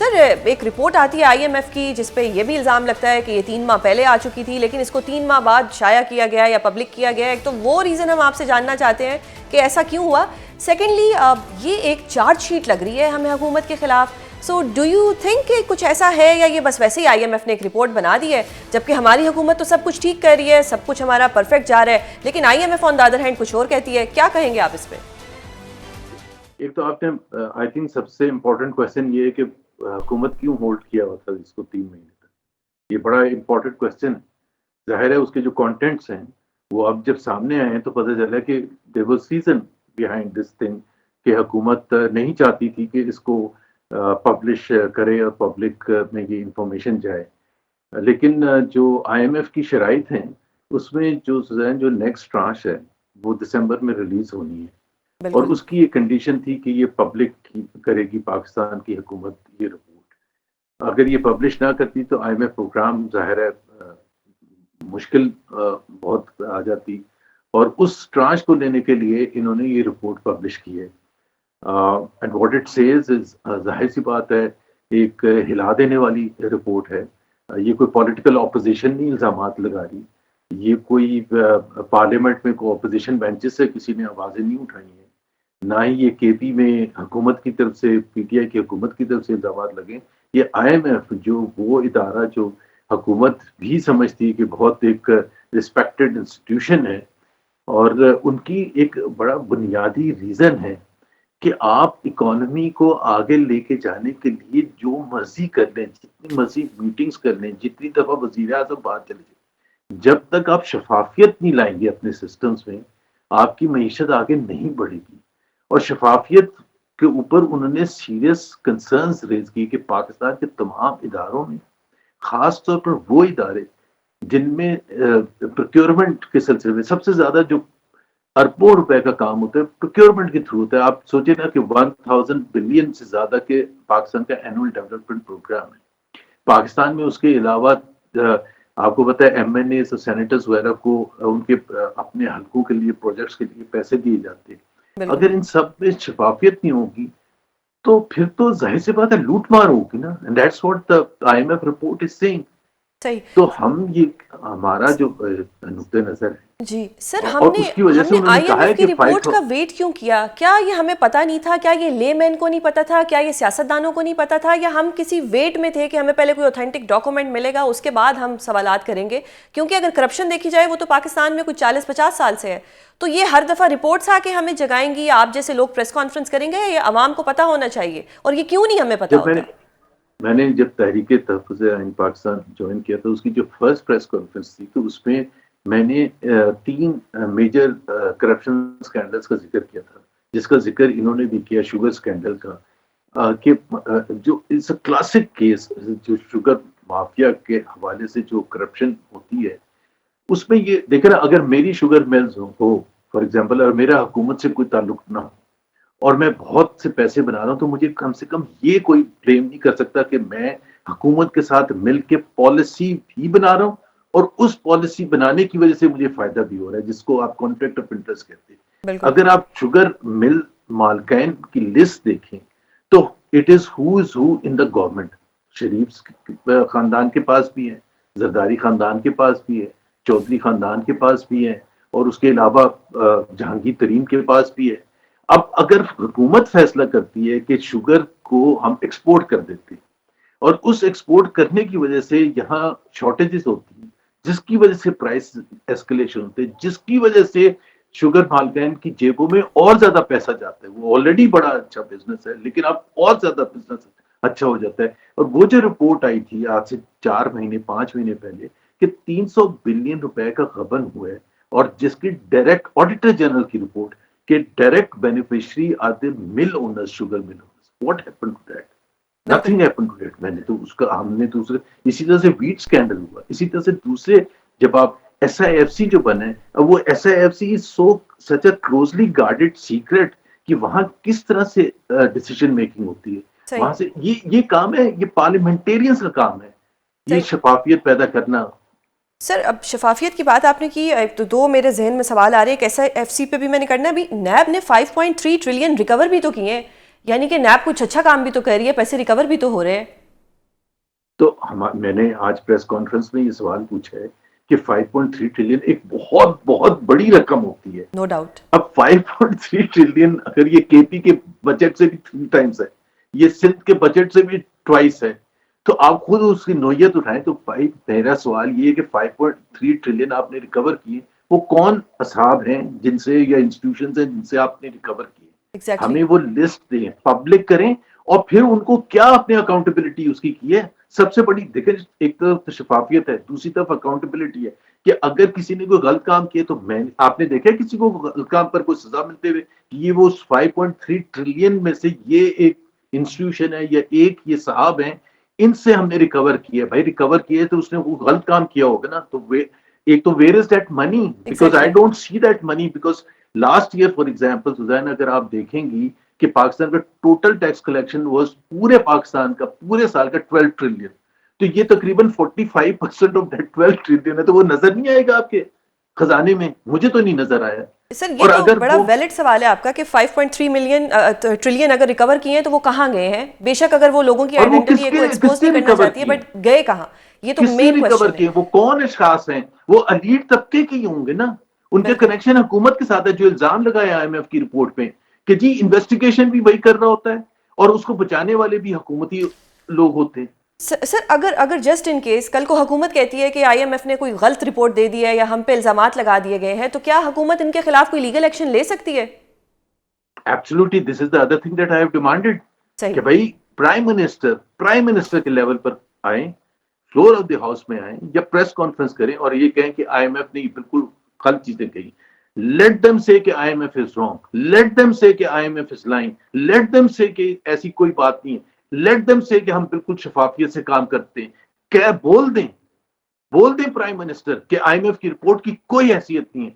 سر ایک رپورٹ آتی ہے IMF کی جس پہ یہ بھی الزام لگتا ہے کہ یہ 3 ماہ پہلے آ چکی تھی، لیکن اس کو 3 ماہ بعد شائع کیا گیا یا پبلک کیا گیا. ایک تو وہ ریزن ہم آپ سے جاننا چاہتے ہیں کہ ایسا کیوں ہوا. سیکنڈلی یہ ایک چارج شیٹ لگ رہی ہے ہمیں حکومت کے خلاف. سو ڈو یو تھنک کہ کچھ ایسا ہے یا یہ بس ویسے ہی IMF نے ایک رپورٹ بنا دی ہے، جبکہ ہماری حکومت تو سب کچھ ٹھیک کر رہی ہے، سب کچھ ہمارا پرفیکٹ جا رہا ہے، لیکن IMF on the other hand کچھ اور کہتی ہے. کیا کہیں گے آپ اس پہ؟ ایک تو آپ نے آئی تھنک سب سے امپورٹنٹ کوشچن یہ ہے کہ حکومت کیوں ہولڈ کیا ہوا تھا اس کو 3 مہینے تک. یہ بڑا امپورٹنٹ کوشچن ہے. ظاہر ہے اس کے جو کانٹینٹس ہیں وہ اب جب سامنے آئے ہیں تو پتہ چلا کہ there was reason behind this thing کہ حکومت نہیں چاہتی تھی کہ اس کو پبلش کرے اور پبلک میں یہ انفارمیشن جائے. لیکن جو IMF کی شرائط ہیں اس میں جو نیکسٹ ٹرانش ہے وہ دسمبر میں ریلیز ہونی ہے، اور اس کی یہ کنڈیشن تھی کہ یہ پبلک کرے گی پاکستان کی حکومت یہ رپورٹ. اگر یہ پبلش نہ کرتی تو IMF پروگرام ظاہر ہے مشکل بہت آ جاتی، اور اس ٹرانش کو لینے کے لیے انہوں نے یہ رپورٹ پبلش کی ہے. And what it says is, ظاہر سی بات ہے ایک ہلا دینے والی رپورٹ ہے. یہ کوئی پولیٹیکل اپوزیشن نہیں الزامات لگا رہی، یہ کوئی پارلیمنٹ میں کوئی اپوزیشن بینچز سے کسی نے آوازیں نہیں اٹھائی ہیں، نہ ہی یہ KP میں حکومت کی طرف سے PTI کی حکومت کی طرف سے الزامات لگے. یہ IMF جو وہ ادارہ جو حکومت بھی سمجھتی ہے کہ بہت ایک ریسپیکٹڈ انسٹیٹیوشن ہے، اور ان کی ایک بڑا بنیادی ریزن ہے کہ آپ اکانومی کو آگے لے کے جانے کے لیے جو مرضی کر لیں، جتنی مرضی میٹنگز کر لیں، جتنی دفعہ وزیر اعظم باہر چلے جائیں، جب تک آپ شفافیت نہیں لائیں گے اپنے سسٹمز میں آپ کی معیشت آگے نہیں بڑھے گی. اور شفافیت کے اوپر انہوں نے سیریس کنسرنز ریز کی کہ پاکستان کے تمام اداروں میں، خاص طور پر وہ ادارے جن میں پروکیورمنٹ کے سلسلے میں سب سے زیادہ جو اربوں روپے کا کام ہوتا ہے پروکیورمنٹ کے تھرو ہوتا ہے. آپ سوچیں نا کہ 1000 بلین سے زیادہ کے پاکستان کا اینول ڈیولپمنٹ پروگرام ہے. پاکستان میں اس کے علاوہ آپ کو پتہ ہے MNAs اور سینیٹرز وغیرہ کو ان کے اپنے حلقوں کے لیے پروجیکٹس کے لیے پیسے دیے جاتے ہیں. اگر ان سب میں شفافیت نہیں ہوگی تو پھر تو ظاہر سی بات ہے لوٹ مار ہوگی نا. And that's what the IMF report is saying. تو ہم یہ ہمارا جو نقطۂ نظر ہے جی سر، اور اس کی وجہ سے انہوں نے کہا ہے IMF کی کہ رپورٹ کا ویٹ کیوں کیا؟ کیا یہ ہمیں پتہ نہیں تھا؟ کیا یہ لے مین کو نہیں پتا تھا؟ کیا یہ سیاستدانوں کو نہیں پتا تھا؟ یا ہم کسی ویٹ میں تھے کہ ہمیں پہلے کوئی اوتھینٹک ڈاکومنٹ ملے گا اس کے بعد ہم سوالات کریں گے؟ کیونکہ اگر کرپشن دیکھی جائے وہ تو پاکستان میں کچھ 40-50 سال سے ہے. تو یہ ہر دفعہ رپورٹس آ کے ہمیں جگائیں گی، آپ جیسے لوگ پریس کانفرنس کریں گے، یہ عوام کو پتہ ہونا چاہیے، اور یہ کیوں نہیں ہمیں پتہ ہوتا؟ میں نے جب تحریک تحفظ آئین پاکستان جوائن کیا تھا، اس کی جو فرسٹ پریس کانفرنس تھی تو اس میں نے 3 میجر کرپشن اسکینڈلز کا ذکر کیا تھا، جس کا ذکر انہوں نے بھی کیا شوگر اسکینڈل کا، کہ جو اٹس اے کلاسک کیس جو شوگر مافیا کے حوالے سے جو کرپشن ہوتی ہے اس میں یہ دیکھیں نا، اگر میری sugar mills who for example اور میرا حکومت سے کوئی تعلق نہ ہو اور میں بہت سے پیسے بنا رہا ہوں، تو مجھے کم سے کم یہ کوئی کلیم نہیں کر سکتا کہ میں حکومت کے ساتھ مل کے پالیسی بھی بنا رہا ہوں اور اس پالیسی بنانے کی وجہ سے مجھے فائدہ بھی ہو رہا ہے، جس کو آپ کانفلکٹ آف انٹرسٹ کہتے ہیں. اگر آپ شوگر مل مالکین کی لسٹ دیکھیں تو it is who is who in the government. شریف خاندان کے پاس بھی ہے، زرداری خاندان کے پاس بھی ہے، چودھری خاندان کے پاس بھی ہے، اور اس کے علاوہ جہانگیر ترین کے پاس بھی ہے. اب اگر حکومت فیصلہ کرتی ہے کہ شوگر کو ہم ایکسپورٹ کر دیتے ہیں اور اس ایکسپورٹ کرنے کی وجہ سے یہاں شارٹیجز ہوتی ہیں، جس کی وجہ سے پرائس ایسکلیشن ہوتے ہیں، جس کی وجہ سے شوگر مالکین کی جیبوں میں اور زیادہ پیسہ جاتا ہے. وہ آلریڈی بڑا اچھا بزنس ہے لیکن اب اور زیادہ بزنس اچھا ہو جاتا ہے. اور وہ جو رپورٹ آئی تھی آج سے 4 مہینے 5 مہینے پہلے کہ 300 بلین روپے کا غبن ہوا ہے، اور جس کی ڈائریکٹ آڈیٹر جنرل کی رپورٹ کہ direct beneficiary are the mill owners, sugar mill owners. What happen to that? Nothing happen to that. میں نے تو اس کا ہم نے دوسرے اسی طرح سے ویٹ اسکینڈل ہوا، اسی طرح سے دوسرے جب آپ SIFC جو بنے، وہ SIFC از سچ اے کلوزلی گارڈڈ سیکرٹ کہ وہاں کس طرح سے ڈیسیژن میکنگ ہوتی ہے وہاں سے. یہ کام ہے، یہ پارلیمنٹیرینز کا کام ہے، یہ شفافیت پیدا کرنا. سر اب شفافیت کی بات آپ نے کی، ایک تو 2 میرے ذہن میں سوال آ رہے ہیں کہ SIFC پہ بھی میں نے کرنا ہے. ابھی نیب نے 5.3 ٹریلین ریکور بھی تو کیے ہیں. یعنی کہ نیب کچھ اچھا کام بھی تو کر رہی ہے, پیسے ریکور بھی تو ہو رہے ہیں. تو میں نے آج پریس کانفرنس میں یہ سوال پوچھا ہے کہ 5.3 ٹریلین ایک بہت بہت بڑی رقم ہوتی ہے. No doubt. اب 5.3 ٹریلین اگر یہ کے پی کے بجٹ سے بھی 3 ٹائمز ہے, یہ سندھ کے بجٹ سے بھی ٹوائس ہے, تو آپ خود اس کی نوعیت اٹھائیں. تو میرا سوال یہ ہے کہ 5.3 ٹریلین آپ نے ریکور کیے, وہ کون اصحاب ہیں جن سے یا انسٹیٹیوشنز ہیں جن سے آپ نے ریکور کیے؟ Exactly. ہمیں وہ لسٹ دیں, پبلک کریں, اور پھر ان کو کیا اپنے اکاؤنٹیبلٹی اس کی ہے. سب سے بڑی دیکھیں, ایک طرف شفافیت ہے, دوسری طرف اکاؤنٹیبلٹی ہے کہ اگر کسی نے کوئی غلط کام کیے تو آپ نے دیکھا کسی کو غلط کام پر کوئی سزا ملتے ہوئے؟ یہ وہ 5.3 ٹریلین میں سے یہ ایک انسٹیٹیوشن ہے یا ایک یہ صاحب ہیں, ان سے ہم نے ریکور کیا. بھائی ریکور کیے تو اس نے وہ غلط کام کیا ہوگا نا. تو ایک تو where is that money, because I don't see that money. Because last year for example سوزین, اگر آپ دیکھیں گی کہ پاکستان کا ٹوٹل ٹیکس کلیکشن واز پورے پاکستان کا پورے سال کا 12 ٹریلین, تو یہ تقریباً 45% آف دیٹ 12 ٹریلین ہے. تو وہ نظر نہیں آئے گا آپ کے خزانے میں؟ مجھے تو نہیں نظر آیا. سر یہ تو بڑا ویلڈ سوال ہے آپ کا کہ 5.3 ٹریلین اگر ریکور کیے ہیں تو وہ کہاں گئے ہیں؟ بے شک اگر وہ لوگوں کی آئیڈینٹی کو ایکسپوز نہیں کرنا چاہتی ہے, بٹ گئے کہاں, یہ تو مین کوسچن ہے. وہ کون اشخاص ہیں؟ وہ الیٹ طبقے کے ہی ہوں گے نا, ان کے کنیکشن حکومت کے ساتھ ہے. جو الزام لگایا آئی ایم ایف کی رپورٹ پہ کہ جی انویسٹیگیشن بھی وہی کر رہا ہوتا ہے اور اس کو بچانے والے بھی حکومتی لوگ ہوتے ہیں. سر اگر جسٹ ان کیس کل کو حکومت کہتی ہے کہ آئی ایم ایف نے کوئی غلط رپورٹ دے دی ہے یا ہم پہ الزامات لگا دیے گئے ہیں, تو کیا حکومت ان کے خلاف کوئی لیگل ایکشن لے سکتی ہے؟ Absolutely, this is the other thing that I have demanded کہ بھائی پرائم منسٹر کے لیول پر آئیں, فلور آف دی ہاؤس میں آئیں یا پریس کانفرنس کریں اور یہ کہیں کہ آئی ایم ایف نے بالکل غلط چیزیں کہی. Let them say کہ I M F is wrong, let them say کہ I M F is lying, let them say کہ ایسی کوئی بات نہیں ہے, let them say کہ ہم بالکل شفافیت سے کام کرتے ہیں. کیا بول دیں پرائم منسٹر کہ آئی ایم ایف کی رپورٹ کی کوئی حیثیت نہیں ہے,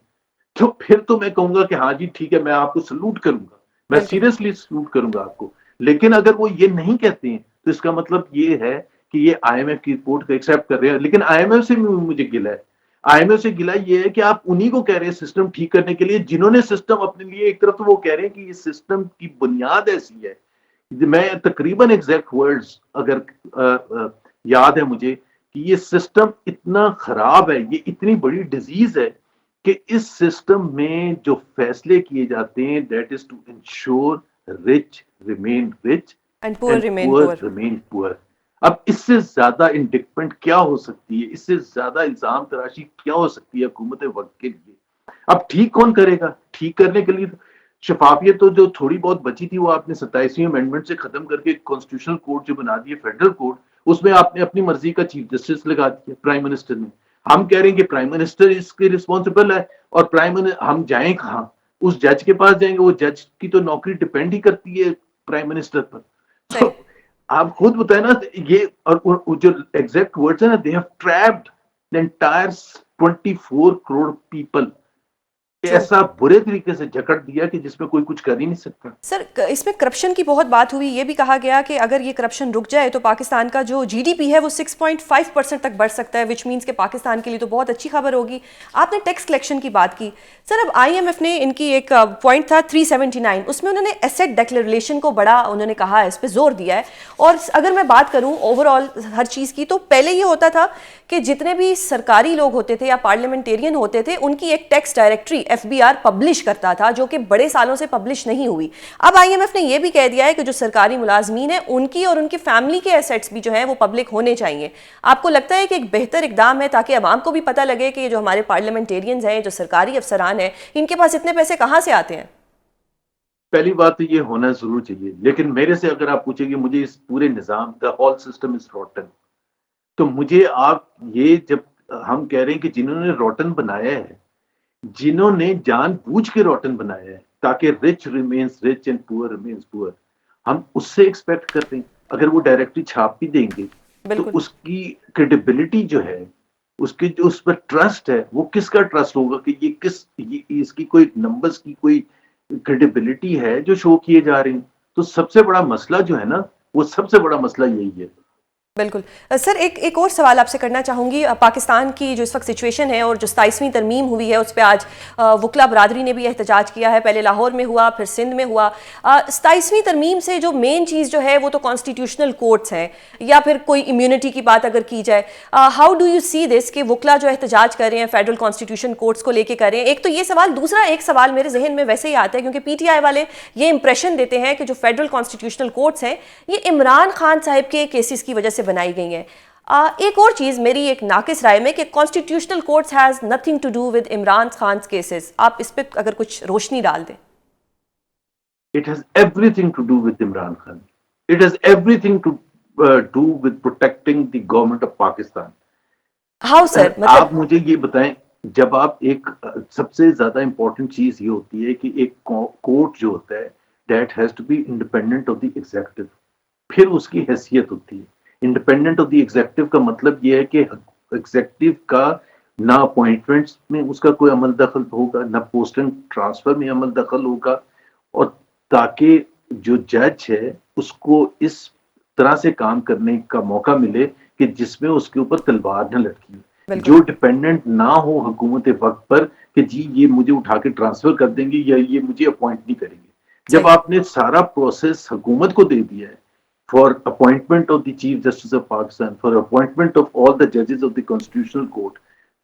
تو پھر تو میں کہوں گا کہ ہاں جی ٹھیک ہے, میں آپ کو سلوٹ کروں گا, میں سیریسلی سلوٹ کروں گا آپ کو. لیکن اگر وہ یہ نہیں کہتے ہیں تو اس کا مطلب یہ ہے کہ یہ آئی ایم ایف کی رپورٹ کو ایکسیپٹ کر رہے ہیں. لیکن آئی ایم ایف سے مجھے گلا ہے, آئی ایم ایف سے گلا یہ ہے کہ آپ انہی کو کہہ رہے ہیں سسٹم ٹھیک کرنے کے لیے, جنہوں نے سسٹم اپنے لیے, ایک طرف تو وہ کہہ رہے ہیں کہ یہ سسٹم کی بنیاد ایسی ہے, میں تقریباً ایگزیکٹ ورڈز اگر یاد ہے مجھے, کہ یہ سسٹم اتنا خراب ہے, یہ اتنی بڑی ڈیزیز ہے کہ اس سسٹم میں جو فیصلے کیے جاتے ہیں that is to ensure rich remain rich and poor remain poor. اب اس سے زیادہ انڈکٹمنٹ کیا ہو سکتی ہے, اس سے زیادہ الزام تراشی کیا ہو سکتی ہے حکومت وقت کے لیے؟ اب ٹھیک کون کرے گا؟ ٹھیک کرنے کے لیے شفافیت تو جو تھوڑی بہت بچی تھی وہ آپ نے 27ویں امینڈمنٹ سے ختم کر کے کانسٹیٹیوشنل کورٹ جو بنا دی ہے فیڈرل کورٹ, اس میں آپ نے اپنی مرضی کا چیف جسٹس لگا دیا پرائم منسٹر نے. ہم کہہ رہے ہیں کہ پرائم منسٹر اس کے رسپانسبل ہے, اور ہم جائیں کہاں؟ اس جج کے پاس جائیں گے, وہ جج کی تو نوکری ڈیپینڈ ہی کرتی ہے پرائم منسٹر پر. تو آپ خود بتائیں نا, یہ اور جو ایگزیکٹ ورڈز ہیں نا, they have trapped the entire 24 crore people, ایسا برے طریقے سے جکڑ دیا کہ جس میں کوئی کچھ کر ہی نہیں سکتا. سر اس میں کرپشن کی بہت بات ہوئی, یہ بھی کہا گیا کہ اگر یہ کرپشن رک جائے تو پاکستان کا جو جی ڈی پی ہے وہ 6.5% تک بڑھ سکتا ہے, وچ مینس کہ پاکستان کے لیے تو بہت اچھی خبر ہوگی. آپ نے ٹیکس کلیکشن کی بات کی سر, اب آئی ایم ایف نے ان کی ایک پوائنٹ تھا 379, اس میں انہوں نے ایسیٹ ڈیکلریشن کو بڑا انہوں نے کہا ہے, اس پہ زور دیا ہے. اور اگر میں بات کروں اوور آل ہر چیز کی, تو پہلے یہ ہوتا تھا کہ جتنے بھی سرکاری لوگ ہوتے تھے یا پارلیمنٹیرین ہوتے تھے, ان کی ایک ٹیکس ڈائریکٹری FBR پبلش کرتا تھا, جو کہ بڑے سالوں سے پبلش نہیں ہوئی. اب آئی ایم ایف نے یہ بھی کہہ دیا ہے کہ جو سرکاری ملازمین ہیں ان کی اور ان کی فیملی کے ایسیٹس بھی جو ہیں وہ پبلک ہونے چاہیے. آپ کو لگتا ہے کہ ایک بہتر اقدام ہے تاکہ عوام کو بھی پتہ لگے کہ جو ہمارے پارلیمنٹیرینز ہیں, جو سرکاری افسران ہیں, ان کے پاس اتنے پیسے کہاں سے آتے ہیں؟ پہلی بات تو یہ ہونا ضرور چاہیے, لیکن میرے سے اگر آپ پوچھیں گے مجھے اس پورے نظام دا ہول سسٹم از روٹن, تو مجھے آپ یہ جب ہم کہہ رہے ہیں کہ جنہوں نے روٹن بنایا ہے, جنہوں نے جان بوجھ کے روٹن بنایا ہے تاکہ رچ ریمینز رچ اینڈ پور ریمینز پور, ہم اس سے ایکسپیکٹ کرتے ہیں اگر وہ ڈائریکٹری چھاپ بھی دیں گے تو اس کی کریڈیبلٹی جو ہے, اس کی جو اس پر ٹرسٹ ہے, وہ کس کا ٹرسٹ ہوگا کہ یہ اس کی کوئی نمبرز کی کوئی کریڈیبلٹی ہے جو شو کیے جا رہے ہیں. تو سب سے بڑا مسئلہ جو ہے نا, وہ سب سے بڑا مسئلہ یہی ہے. بالکل سر، ایک اور سوال آپ سے کرنا چاہوں گی. پاکستان کی جو اس وقت سچویشن ہے اور جو 27ویں ترمیم ہوئی ہے اس پہ آج وکلا برادری نے بھی احتجاج کیا ہے. پہلے لاہور میں ہوا، پھر سندھ میں ہوا. 27ویں ترمیم سے جو مین چیز جو ہے وہ تو کانسٹیٹیوشنل کورٹس ہیں، یا پھر کوئی امیونٹی کی بات اگر کی جائے. ہاؤ ڈو یو سی دس کہ وکلا جو احتجاج کر رہے ہیں فیڈرل کانسٹیٹیوشن کورٹس کو لے کے کر رہے ہیں؟ ایک تو یہ سوال. دوسرا ایک سوال میرے ذہن میں ویسے ہی آتا ہے کیونکہ پی ٹی آئی والے یہ امپریشن دیتے ہیں کہ جو فیڈرل کانسٹیٹیوشنل کورٹس ہیں یہ عمران خان صاحب کے کیسز کی وجہ سے بنائی گئی ہیں. ایک اور چیز میری ایک ناقص رائے میں کہ constitutional courts has nothing to do with Imran Khan cases. آپ اس پہ اگر کچھ روشنی ڈال دیں. It has everything to do with Imran Khan. It has everything to do with protecting the government of Pakistan. How sir? آپ مجھے یہ بتائیں، جب آپ ایک سب سے زیادہ امپورٹنٹ چیز یہ ہوتی ہے کہ ایک کورٹ جو ہوتا ہے that has to be independent of the executive. پھر اس کی حیثیت ہوتی ہے انڈیپینڈنٹ آف دی ایگزیکٹو کا مطلب یہ ہے کہ ایگزیکٹو کا نہ اپوائنٹمنٹس میں اس کا کوئی عمل دخل ہوگا، نہ پوسٹنگ ٹرانسفر میں عمل دخل ہوگا، اور تاکہ جو جج ہے اس کو اس طرح سے کام کرنے کا موقع ملے کہ جس میں اس کے اوپر تلوار نہ لٹکی ہو، جو ڈپینڈنٹ نہ ہو حکومت وقت پر کہ جی یہ مجھے اٹھا کے ٹرانسفر کر دیں گے یا یہ مجھے اپوائنٹ نہیں کریں گے. جب آپ نے سارا پروسیس حکومت کو دے دیا ہے for appointment of the Chief Justice of Pakistan, for appointment of all the judges of the Constitutional Court,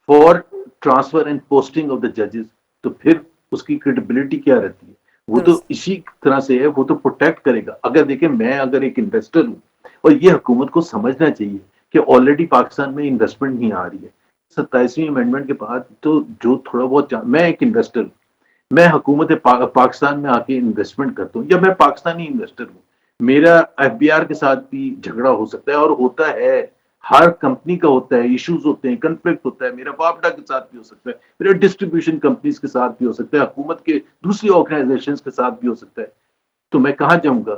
for transfer and posting of the judges, تو پھر اس کی credibility کیا رہتی ہے؟ وہ تو اسی طرح سے ہے، وہ تو پروٹیکٹ کرے گا. اگر دیکھیں میں اگر ایک انویسٹر ہوں، اور یہ حکومت کو سمجھنا چاہیے کہ آلریڈی پاکستان میں انویسٹمنٹ نہیں آ رہی ہے 27ویں امینڈمنٹ کے بعد، تو جو تھوڑا بہت میں ایک انویسٹر ہوں، میں حکومت پاکستان میں آ کے انویسٹمنٹ کرتا ہوں، یا میں پاکستانی انویسٹر ہوں، میرا ایف بی آر کے ساتھ بھی جھگڑا ہو سکتا ہے، اور ہوتا ہے، ہر کمپنی کا ہوتا ہے، ایشوز ہوتے ہیں، کنفلکٹ ہوتا ہے. میرا باپڈا کے ساتھ بھی ہو سکتا ہے، میرا ڈسٹریبیوشن کمپنیز کے ساتھ بھی ہو سکتا ہے، حکومت کے دوسری آرگنائزیشنز کے ساتھ بھی ہو سکتا ہے. تو میں کہاں جاؤں گا؟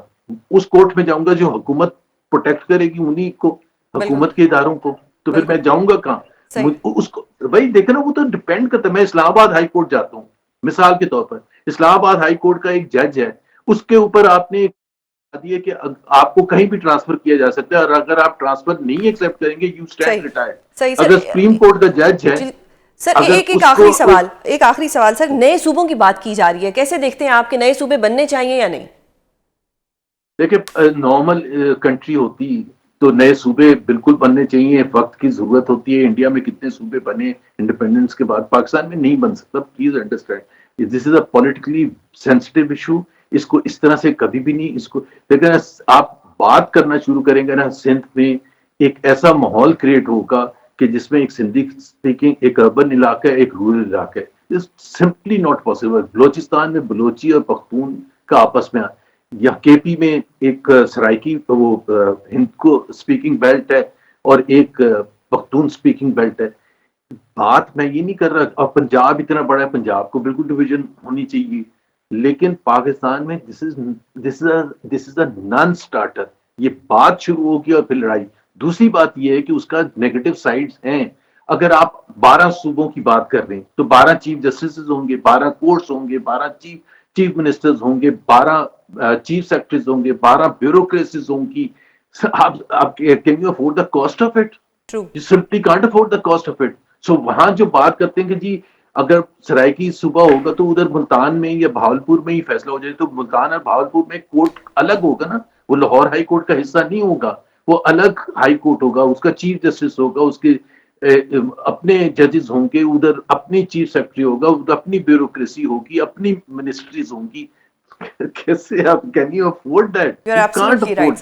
اس کورٹ میں جاؤں گا جو حکومت پروٹیکٹ کرے گی انہیں کو، حکومت کے اداروں کو. تو پھر میں جاؤں گا کہاں؟ اس کو بھائی دیکھنا، وہ تو ڈپینڈ کرتا ہے. میں اسلام آباد ہائی کورٹ جاتا ہوں مثال کے طور پر، اسلام آباد ہائی کورٹ کا ایک جج ہے، اس کے اوپر آپ نے دیے کہ آپ کو کہیں بھی ٹرانسفر کیا جا سکتا ہے، اور اگر آپ ٹرانسفر نہیں ایکسپٹ کریں گے یو اسٹینڈ ریٹائرڈ. اگر سپریم کورٹ کا جج ہے سر، ایک آخری سوال سر، نئے صوبوں کی بات کی جا رہی ہے، کیسے دیکھتے ہیں آپ کے نئے صوبے بننے چاہیے یا نہیں؟ دیکھیں نارمل کنٹری ہوتی تو نئے صوبے بالکل بننے چاہیے، وقت کی ضرورت ہوتی ہے. انڈیا میں کتنے صوبے بنے انڈیپینڈنس کے بعد، پاکستان میں نہیں بن سکتا. Please understand this is a politically sensitive issue. اس کو اس طرح سے کبھی بھی نہیں، اس کو لیکن آپ بات کرنا شروع کریں گے نا، سندھ میں ایک ایسا ماحول کریٹ ہوگا کہ جس میں ایک سندھی اسپیکنگ ایک اربن علاقہ ہے، ایک رورل علاقہ ہے. Simply not possible. بلوچستان میں بلوچی اور پختون کا آپس میں، یا کے پی میں ایک سرائکی وہ ہند کو اسپیکنگ بیلٹ ہے اور ایک پختون اسپیکنگ بیلٹ ہے. بات میں یہ نہیں کر رہا، اور پنجاب اتنا بڑا ہے، پنجاب کو بالکل ڈویژن ہونی چاہیے. لیکن پاکستان میں دس از اے نان سٹارٹر. یہ بات شروع ہوگی اور پھر لڑائی. دوسری بات یہ ہے کہ اس کا نیگیٹو سائڈز ہیں. اگر آپ 12 صوبوں کی بات کر رہے ہیں تو 12 چیف جسٹسز ہوں گے، 12 کورٹس ہوں گے، 12 چیف منسٹرز ہوں گے، 12 چیف سیکرٹریز ہوں گے، 12 بیوروکریسیز ہوں گی. آپ can you afford the cost of it? You simply can't afford the cost of it. So وہاں جو بات کرتے ہیں کہ جی اگر سرائکی صوبہ ہوگا تو ادھر ملتان میں یا بھاولپور میں ہی فیصلہ ہو جائے، تو ملتان اور بھاولپور میں کورٹ الگ ہوگا نا، وہ لاہور ہائی کورٹ کا حصہ نہیں ہوگا، وہ الگ ہائی کورٹ ہوگا. اس کا چیف جسٹس ہوگا، اس کے اپنے ججز ہوں گے، ادھر اپنی چیف سیکرٹری ہوگا، ادھر اپنی بیوروکریسی ہوگی، اپنی منسٹریز ہوں گی. کیسے آپ can you afford that? You can't afford that.